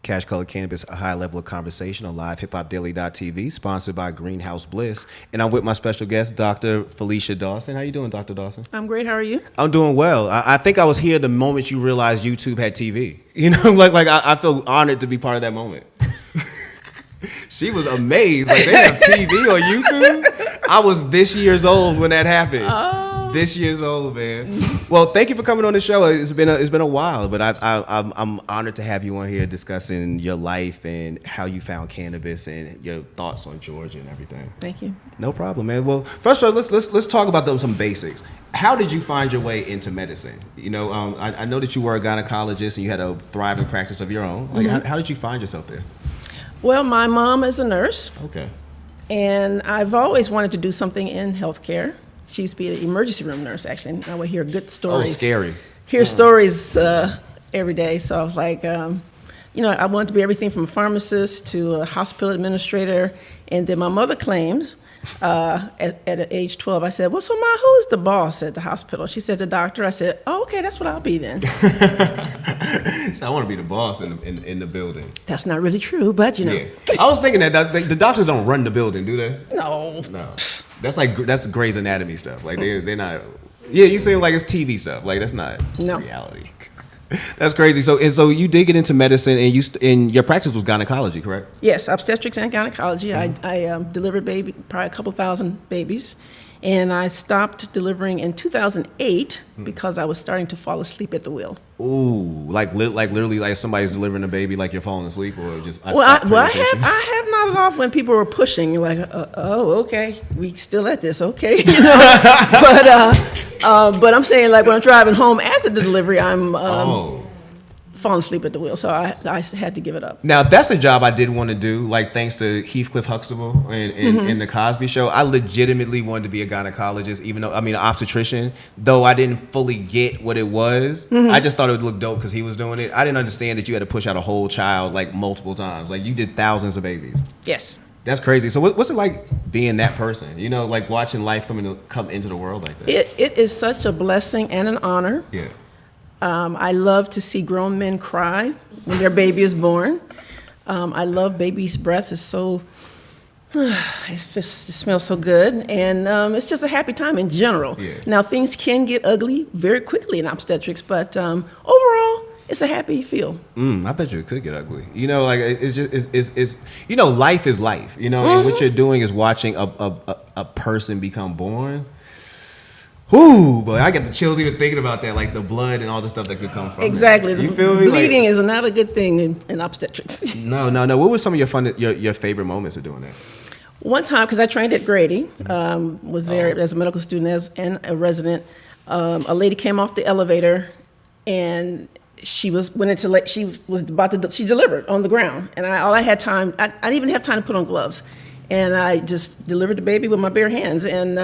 Cash Color Cannabis, a high level of conversation on LivehiphopDaily.tv, sponsored by Greenhouse Bliss. And I'm with my special guest, Dr. Felecia Dawson. How you doing, Dr. Dawson? I'm great. How are you? I'm doing well. I think I was here the moment you realized YouTube had TV. You know, I feel honored to be part of that moment. She was amazed. Like, they have TV on YouTube? I was this years old when that happened. This year's old, man. Well, thank you for coming on the show. It's been a while, but I'm honored to have you on here discussing your life and how you found cannabis and your thoughts on Georgia and everything. Thank you. No problem, man. Well, first of all, let's talk about some basics. How did you find your way into medicine? You know, I know that you were a gynecologist and you had a thriving practice of your own. Like, how did you find yourself there? Well, my mom is a nurse. Okay. And I've always wanted to do something in healthcare. She used to be an emergency room nurse, actually. And I would hear good stories. Oh, scary. Hear stories every day. So I was like, I wanted to be everything from a pharmacist to a hospital administrator. And then my mother claims at age 12, I said, well, so Ma, who's the boss at the hospital? She said, the doctor. I said, oh, okay, that's what I'll be then. So I want to be the boss in the building. That's not really true, but Yeah. I was thinking that the doctors don't run the building, do they? No. That's Grey's Anatomy stuff. Like they're not. Yeah, you say like it's TV stuff. Like that's not reality. That's crazy. So you did get into medicine, and your practice was gynecology, correct? Yes, obstetrics and gynecology. Mm-hmm. I delivered probably a couple thousand babies, and I stopped delivering in 2008 because I was starting to fall asleep at the wheel. Ooh, like literally, like somebody's delivering a baby, like you're falling asleep, or just. I have nodded off when people were pushing. You're like, oh, okay, we still at this, okay, but I'm saying, like, when I'm driving home after the delivery, I'm falling asleep at the wheel, so I had to give it up. Now, that's a job I did want to do, like, thanks to Heathcliff Huxtable in the Cosby Show. I legitimately wanted to be a gynecologist, an obstetrician, though I didn't fully get what it was. Mm-hmm. I just thought it would look dope because he was doing it. I didn't understand that you had to push out a whole child, like, multiple times. Like, you did thousands of babies. Yes. That's crazy. So what's it like being that person? You know, like watching life come into the world like that? It is such a blessing and an honor. Yeah. I love to see grown men cry when their baby is born. I love baby's breath. It's so, it smells so good. And it's just a happy time in general. Yeah. Now, things can get ugly very quickly in obstetrics, but overall, it's a happy feel. I bet you it could get ugly. You know, like it's life is life. You know, and what you're doing is watching a person become born. Ooh, boy, I get the chills even thinking about that, like the blood and all the stuff that could come from exactly. it. You feel me? Bleeding is not a good thing in obstetrics. No. What were some of your favorite moments of doing that? One time, because I trained at Grady, was there as a medical student and a resident. A lady came off the elevator, and she delivered on the ground, and I had time. I didn't even have time to put on gloves, and I just delivered the baby with my bare hands, and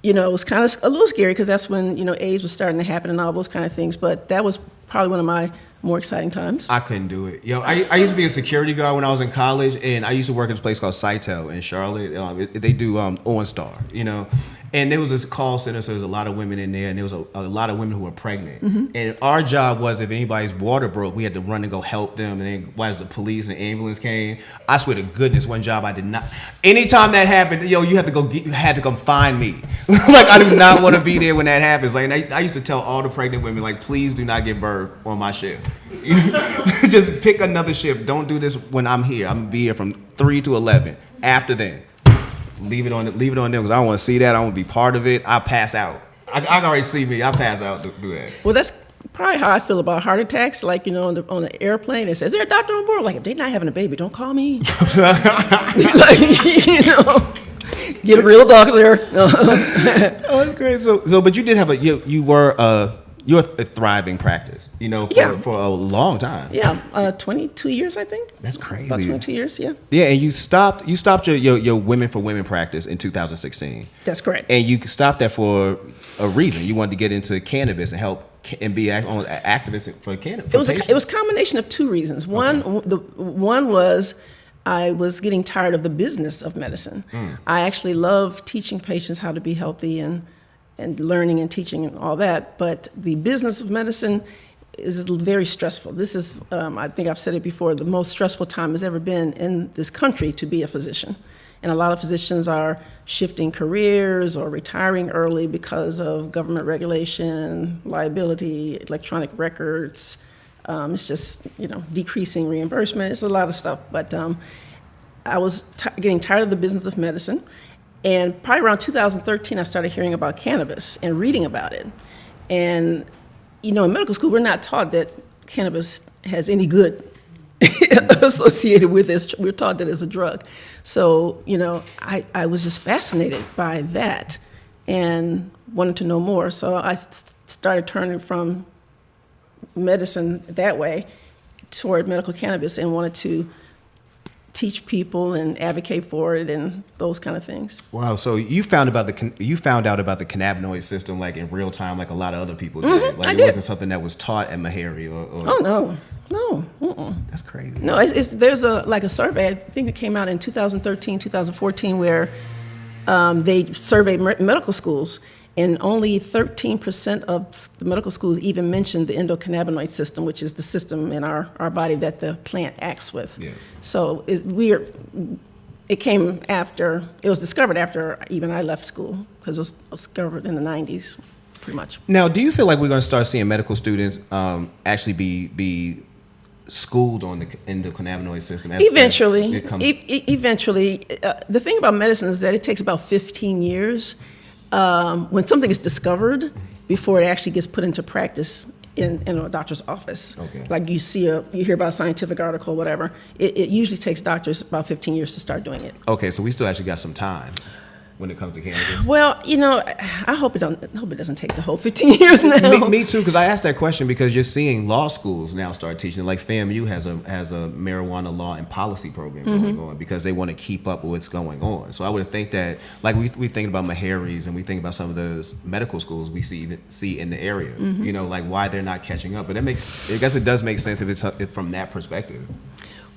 it was kind of a little scary because that's when AIDS was starting to happen and all those kind of things. But that was probably one of my more exciting times. I couldn't do it. I used to be a security guard when I was in college, and I used to work at this place called Cytel in Charlotte. They do OnStar, and there was this call center, so there was a lot of women in there, and there was a lot of women who were pregnant. Mm-hmm. And our job was, if anybody's water broke, we had to run and go help them. And then once the police and ambulance came, I swear to goodness, one job I did not. Anytime that happened, you had to come find me. Like, I do not want to be there when that happens. Like, I used to tell all the pregnant women, like, please do not give birth on my shift. Just pick another shift. Don't do this when I'm here. I'm gonna be here from 3 to 11. After then, leave it on them because I don't want to see that. I want to be part of it. I pass out. I can already see me. I pass out to do that. Well, that's probably how I feel about heart attacks. Like, on the airplane, it says, "Is there a doctor on board?" Like, if they're not having a baby, don't call me. Get a real doctor. Oh, that's great. So, but you did have you're a thriving practice, for a long time. Yeah, 22 years, I think. That's crazy. About 22 years, yeah. Yeah, and you stopped your Women for Women practice in 2016. That's correct. And you stopped that for a reason. You wanted to get into cannabis and help and be an activist for cannabis. It was a combination of two reasons. One was I was getting tired of the business of medicine. I actually love teaching patients how to be healthy and learning and teaching and all that, but the business of medicine is very stressful. This is, I think I've said it before, the most stressful time has ever been in this country to be a physician. And a lot of physicians are shifting careers or retiring early because of government regulation, liability, electronic records. It's just, decreasing reimbursement. It's a lot of stuff. But I was getting tired of the business of medicine. And probably around 2013, I started hearing about cannabis and reading about it. And, in medical school, we're not taught that cannabis has any good associated with it. We're taught that it's a drug. So, I was just fascinated by that and wanted to know more. So I started turning from medicine that way toward medical cannabis and wanted to teach people and advocate for it and those kind of things. Wow! So you found out about the cannabinoid system like in real time, like a lot of other people did. Like it wasn't something that was taught at Meharry or. Oh no. That's crazy. No, there's a survey. I think it came out in 2013, 2014, where they surveyed medical schools. And only 13% of the medical schools even mentioned the endocannabinoid system, which is the system in our body that the plant acts with. Yeah. So it was discovered after even I left school, because it was discovered in the 90s, pretty much. Now, do you feel like we're going to start seeing medical students actually be schooled on the endocannabinoid system? Eventually. The thing about medicine is that it takes about 15 years when something is discovered before it actually gets put into practice in a doctor's office. Okay. Like you hear about a scientific article, whatever. It usually takes doctors about 15 years to start doing it. Okay, so we still actually got some time when it comes to cannabis. Well, I hope it doesn't take the whole 15 years now. Me too, because I asked that question because you're seeing law schools now start teaching. Like FAMU has a marijuana law and policy program going on because they want to keep up with what's going on. So I would think that, like we think about Meharry's and we think about some of the medical schools we see in the area. Like why they're not catching up. But I guess it does make sense if it's from that perspective.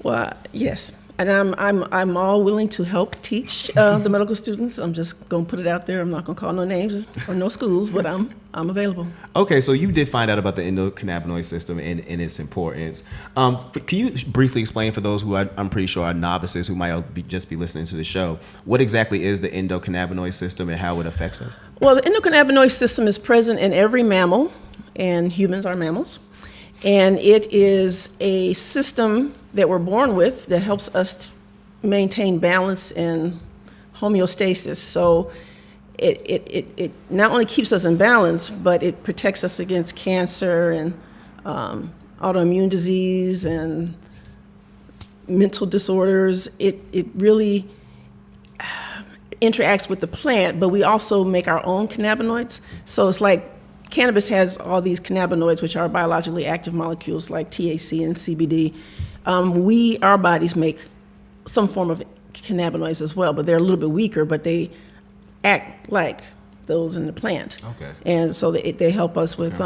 Well, yes. And I'm all willing to help teach the medical students. I'm just gonna put it out there. I'm not gonna call no names or no schools, but I'm available. Okay, so you did find out about the endocannabinoid system and its importance. Can you briefly explain for those who I'm pretty sure are novices who might just be listening to the show, what exactly is the endocannabinoid system and how it affects us? Well, the endocannabinoid system is present in every mammal, and humans are mammals. And it is a system that we're born with that helps us maintain balance and homeostasis. So it not only keeps us in balance, but it protects us against cancer and autoimmune disease and mental disorders. It really interacts with the plant, but we also make our own cannabinoids. So it's like cannabis has all these cannabinoids, which are biologically active molecules like THC and CBD. Our bodies make some form of cannabinoids as well, but they're a little bit weaker, but they act like those in the plant. Okay. And so they help us with,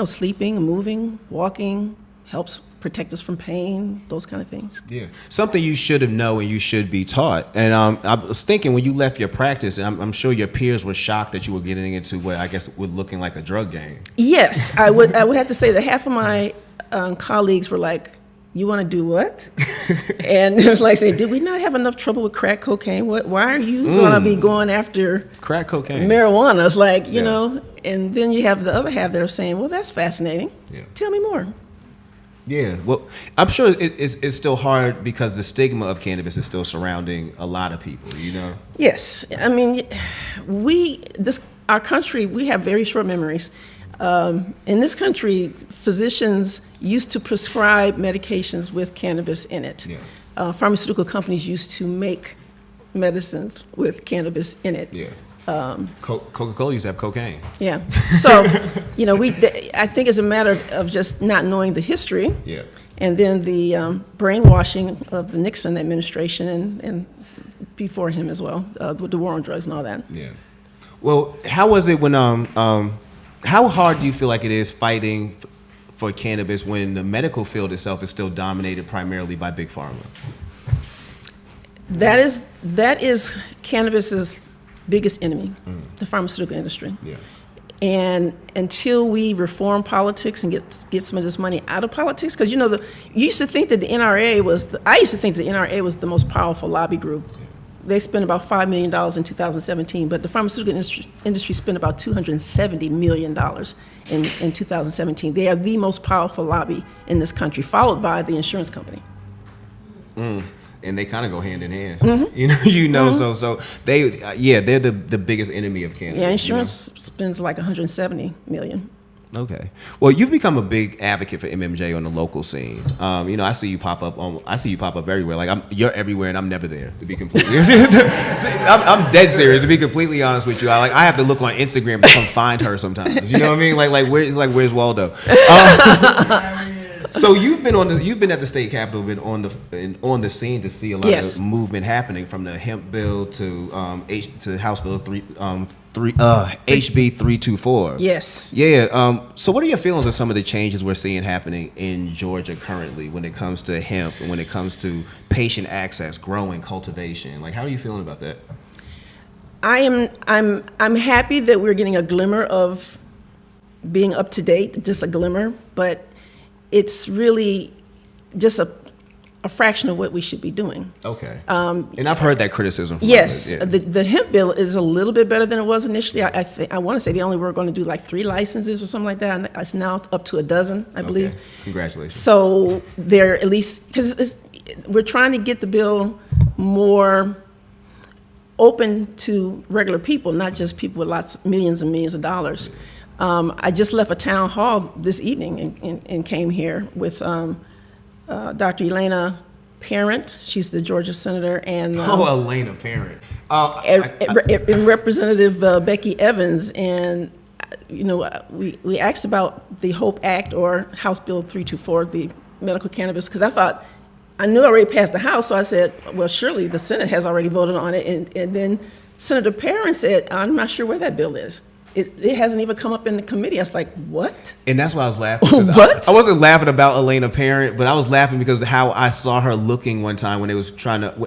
sleeping, moving, walking, helps protect us from pain, those kind of things. Yeah. Something you should have known and you should be taught. And I was thinking when you left your practice, and I'm sure your peers were shocked that you were getting into what I guess would looking like a drug game. Yes, I would have to say that half of my colleagues were like, "You want to do what?" And it was like saying, "Did we not have enough trouble with crack cocaine? Why are you going to be going after crack cocaine, marijuana?" It's like, you know, and then you have the other half that are saying, "Well, that's fascinating. Yeah. Tell me more." Yeah, well, I'm sure it's still hard because the stigma of cannabis is still surrounding a lot of people, Yes, I mean, our country, we have very short memories. In this country, physicians used to prescribe medications with cannabis in it. Yeah. Pharmaceutical companies used to make medicines with cannabis in it. Yeah. Coca-Cola used to have cocaine. Yeah. So, I think it's a matter of just not knowing the history. Yeah. And then the brainwashing of the Nixon administration and before him as well, with the war on drugs and all that. Yeah. Well, how was it when how hard do you feel like it is fighting for cannabis when the medical field itself is still dominated primarily by big pharma? That is cannabis's biggest enemy, the pharmaceutical industry. Yeah. And until we reform politics and get some of this money out of politics, because you used to think that the NRA I used to think the NRA was the most powerful lobby group. They spent about $5 million in 2017, but the pharmaceutical industry spent about $270 million in 2017. They are the most powerful lobby in this country, followed by the insurance company. And they kind of go hand in hand, So they're the biggest enemy of cannabis. Yeah, insurance spends like $170 million. Okay. Well, you've become a big advocate for MMJ on the local scene. I see you pop up everywhere. Like you're everywhere, and I'm never there. To be completely, I'm dead serious. To be completely honest with you, I have to look on Instagram to come find her sometimes. You know what I mean? Where's Waldo? So you've been at the state capitol, been on the scene to see a lot of movement happening, from the hemp bill to House Bill HB 324. Yes. Yeah. So what are your feelings on some of the changes we're seeing happening in Georgia currently when it comes to hemp and when it comes to patient access, growing, cultivation? Like, how are you feeling about that? I'm happy that we're getting a glimmer of being up to date, just a glimmer, but it's really just a fraction of what we should be doing. Okay. And I've heard that criticism. Yes. The hemp bill is a little bit better than it was initially. I want to say they only were going to do like 3 licenses or something like that. And it's now up to 12, I believe. Okay. Congratulations. So they're at least, because we're trying to get the bill more open to regular people, not just people with millions and millions of dollars. I just left a town hall this evening and came here with Dr. Elena Parent. She's the Georgia senator, and Elena Parent, and Representative Becky Evans, and we asked about the HOPE Act or House Bill 324, the medical cannabis, because I knew I already passed the House, so I said, well, surely the Senate has already voted on it, and then Senator Parent said, I'm not sure where that bill is. It hasn't even come up in the committee. I was like, what? And that's why I was laughing. What? I wasn't laughing about Elena Parent, but I was laughing because of how I saw her looking one time when they was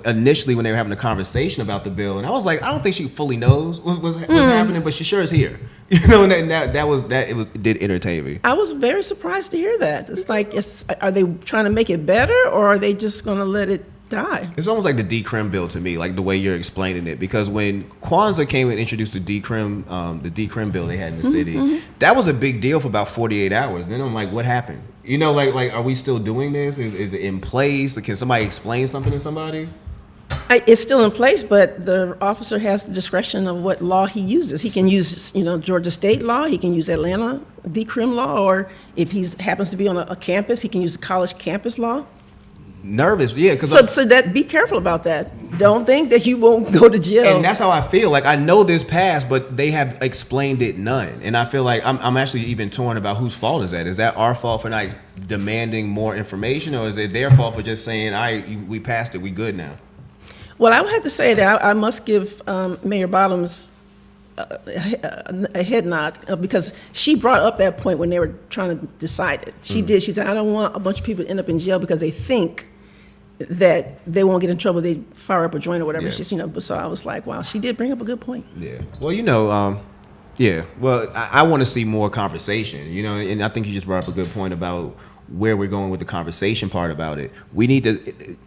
initially when they were having a conversation about the bill. And I was like, I don't think she fully knows what's happening, but she sure is here. And it did entertain me. I was very surprised to hear that. It's like, are they trying to make it better, or are they just going to let it die? It's almost like the decrim bill to me, like the way you're explaining it, because when Kwanzaa came and introduced the decrim bill they had in the city, that was a big deal for about 48 hours. Then I'm like, what happened? Are we still doing this? Is it in place? Can somebody explain something to somebody? It's still in place, but the officer has the discretion of what law he uses. He can use, Georgia state law. He can use Atlanta decrim law, or if he happens to be on a campus, he can use the college campus law. Nervous, yeah. So that be careful about that. Don't think that you won't go to jail. And that's how I feel. Like, I know this passed, but they have explained it none. And I feel like I'm actually even torn about whose fault is that. Is that our fault for not demanding more information, or is it their fault for just saying, we passed it, we good now? Well, I would have to say that I must give Mayor Bottoms a head nod, because she brought up that point when they were trying to decide it. She did. She said, I don't want a bunch of people to end up in jail because they think that they won't get in trouble. They fire up a joint or whatever. Yeah. So I was like, wow, she did bring up a good point. Yeah. Well, Well, I want to see more conversation. And I think you just brought up a good point about where we're going with the conversation part about it. We need to.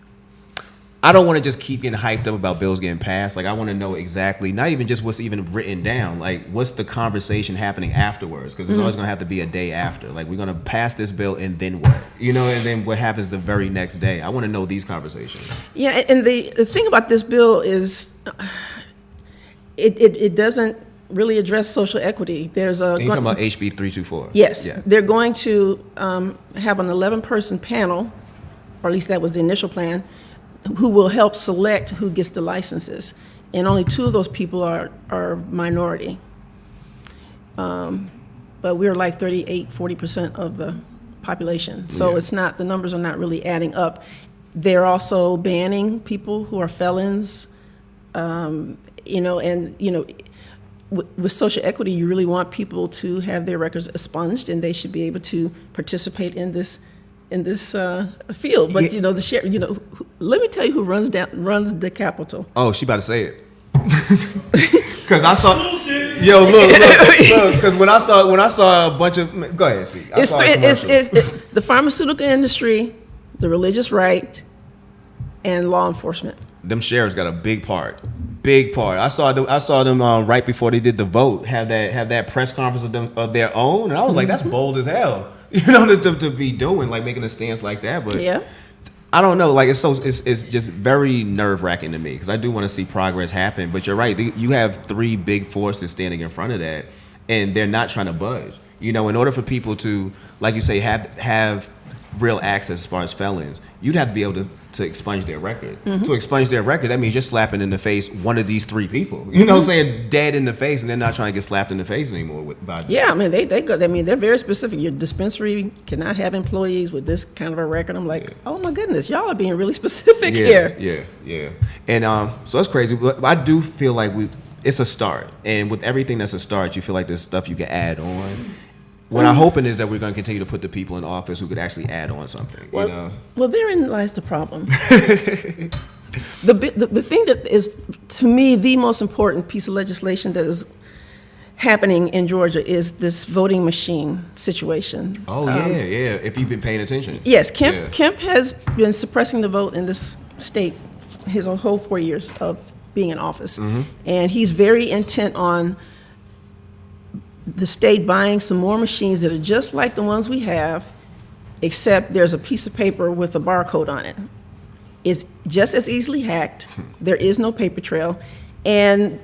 I don't want to just keep getting hyped up about bills getting passed. Like, I want to know exactly, not even just what's even written down, like, what's the conversation happening afterwards? Because there's always going to have to be a day after. Like, we're going to pass this bill, and then what? And then what happens the very next day? I want to know these conversations. Yeah, and the thing about this bill is it doesn't really address social equity. You're talking about HB 324? Yes. Yeah. They're going to have an 11-person panel, or at least that was the initial plan, who will help select who gets the licenses. And only 2 of those people are minority. But we're like 40% of the population. So it's not, the numbers are not really adding up. They're also banning people who are felons, with social equity, you really want people to have their records expunged, and they should be able to participate in this field. But the sheriff, let me tell you who runs the Capitol. Oh, she about to say it. Because I saw. Yo, look, because when I saw a bunch of, go ahead, speak. It's the pharmaceutical industry, the religious right, and law enforcement. Them sheriffs got a big part. I saw them right before they did the vote have that press conference of their own, and I was like, that's bold as hell, to be doing, like, making a stance like that. But yeah. I don't know, like, it's just very nerve-wracking to me because I do want to see progress happen. But you're right, you have three big forces standing in front of that, and they're not trying to budge. In order for people to, like you say, have real access as far as felons, you'd have to be able to expunge their record. Mm-hmm. To expunge their record, that means you're slapping in the face one of these three people. Saying dead in the face, and they're not trying to get slapped in the face anymore. Yeah, I mean they go. I mean they're very specific. Your dispensary cannot have employees with this kind of a record. I'm like, oh my goodness, y'all are being really specific here. Yeah. And so that's crazy. But I do feel like it's a start, and with everything that's a start, you feel like there's stuff you can add on. What I'm hoping is that we're going to continue to put the people in office who could actually add on something. Well, therein lies the problem. The thing that is, to me, the most important piece of legislation that is happening in Georgia is this voting machine situation. Oh, yeah. If you've been paying attention. Yes, Kemp has been suppressing the vote in this state his whole 4 years of being in office. Mm-hmm. And he's very intent on the state buying some more machines that are just like the ones we have, except there's a piece of paper with a barcode on it. It's just as easily hacked. There is no paper trail. And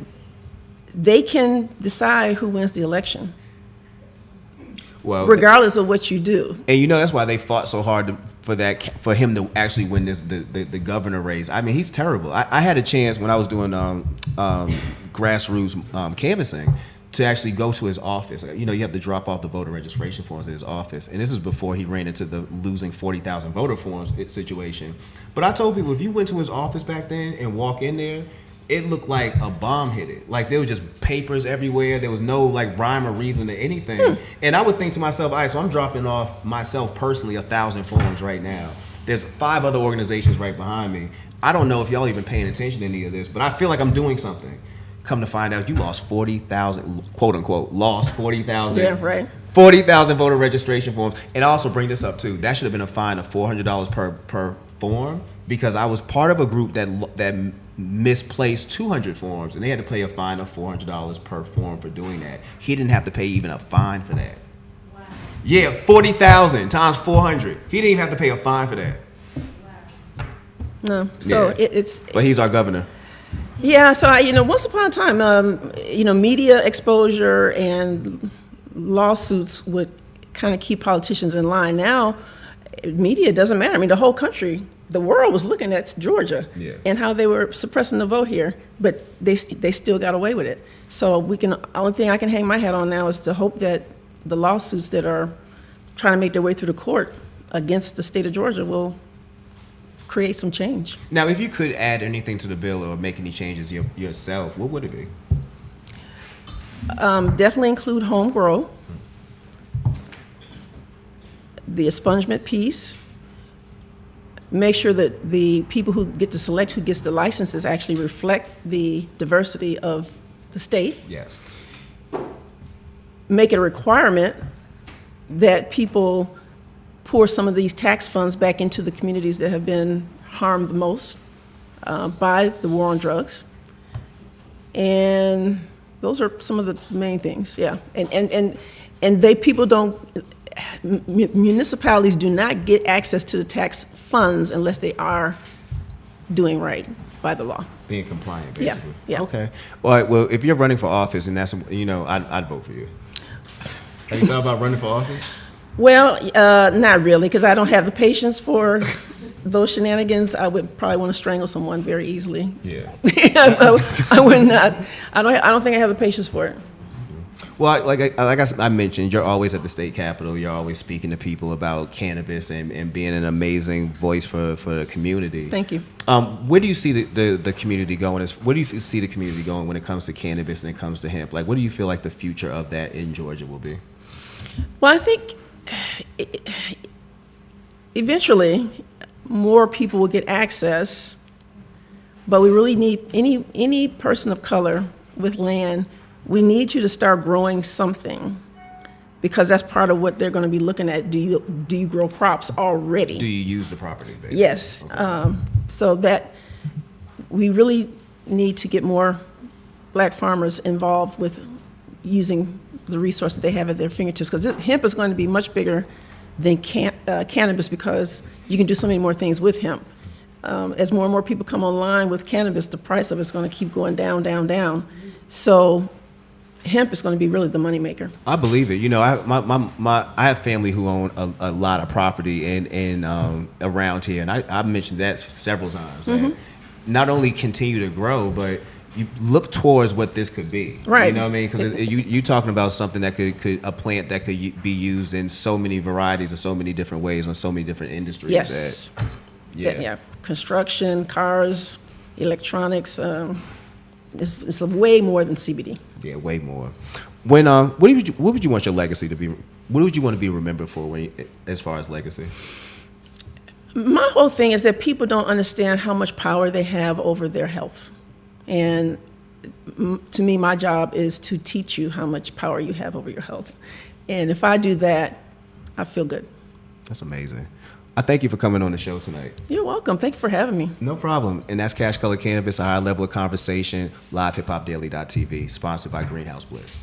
they can decide who wins the election, regardless of what you do. And that's why they fought so hard for him to actually win the governor race. I mean, he's terrible. I had a chance when I was doing grassroots canvassing to actually go to his office. You have to drop off the voter registration forms at his office. And this is before he ran into the losing 40,000 voter forms situation. But I told people, if you went to his office back then and walk in there, it looked like a bomb hit it. Like, there were just papers everywhere. There was no, like, rhyme or reason to anything. And I would think to myself, all right, so I'm dropping off myself personally 1,000 forms right now. There's 5 other organizations right behind me. I don't know if y'all even paying attention to any of this, but I feel like I'm doing something. Come to find out, you lost 40,000, quote unquote, lost 40,000. Yeah, right. 40,000 voter registration forms. And I also bring this up too. That should have been a fine of $400 per form, because I was part of a group that misplaced 200 forms, and they had to pay a fine of $400 per form for doing that. He didn't have to pay even a fine for that. Wow. Yeah, 40,000 times 400. He didn't even have to pay a fine for that. Wow. No, so it's. But he's our governor. Yeah, so once upon a time, media exposure and lawsuits would kind of keep politicians in line. Now, media doesn't matter. I mean, the whole country, the world was looking at Georgia and how they were suppressing the vote here, but they still got away with it. So only thing I can hang my hat on now is to hope that the lawsuits that are trying to make their way through the court against the state of Georgia will create some change. Now, if you could add anything to the bill or make any changes yourself, what would it be? Definitely include home grow, the expungement piece. Make sure that the people who get to select who gets the licenses actually reflect the diversity of the state. Yes. Make it a requirement that people pour some of these tax funds back into the communities that have been harmed the most by the war on drugs. And those are some of the main things, yeah. And municipalities do not get access to the tax funds unless they are doing right by the law. Being compliant, basically. Yeah. Okay. All right, well, if you're running for office, and that's, I'd vote for you. Have you thought about running for office? Well, not really, because I don't have the patience for those shenanigans. I would probably want to strangle someone very easily. Yeah. I would not. I don't think I have the patience for it. Well, like I mentioned, you're always at the state capitol. You're always speaking to people about cannabis and being an amazing voice for the community. Thank you. Where do you see the community going? Where do you see the community going when it comes to cannabis and it comes to hemp? Like, what do you feel like the future of that in Georgia will be? Well, I think eventually more people will get access, but we really need any person of color with land we need you to start growing something, because that's part of what they're going to be looking at. Do you grow crops already? Do you use the property, basically? Yes. Okay. So that we really need to get more black farmers involved with using the resources they have at their fingertips, because hemp is going to be much bigger than cannabis, because you can do so many more things with hemp. As more and more people come online with cannabis, the price of it's going to keep going down, down, down. So hemp is going to be really the moneymaker. I believe it. You know, I have family who own a lot of property and around here, and I've mentioned that several times. Mm-hmm. And not only continue to grow, but you look towards what this could be. Right. You know what I mean? Because you talking about something that could a plant that could be used in so many varieties and so many different ways on so many different industries. Yes. Yeah. Construction, cars, electronics. It's way more than CBD. Yeah, way more. When what would you want your legacy to be? What would you want to be remembered for as far as legacy? My whole thing is that people don't understand how much power they have over their health. And to me, my job is to teach you how much power you have over your health. And if I do that, I feel good. That's amazing. I thank you for coming on the show tonight. You're welcome. Thank you for having me. No problem. And that's Cash Color Cannabis, a high level of conversation, LivehiphopDaily.tv, sponsored by Greenhouse Bliss.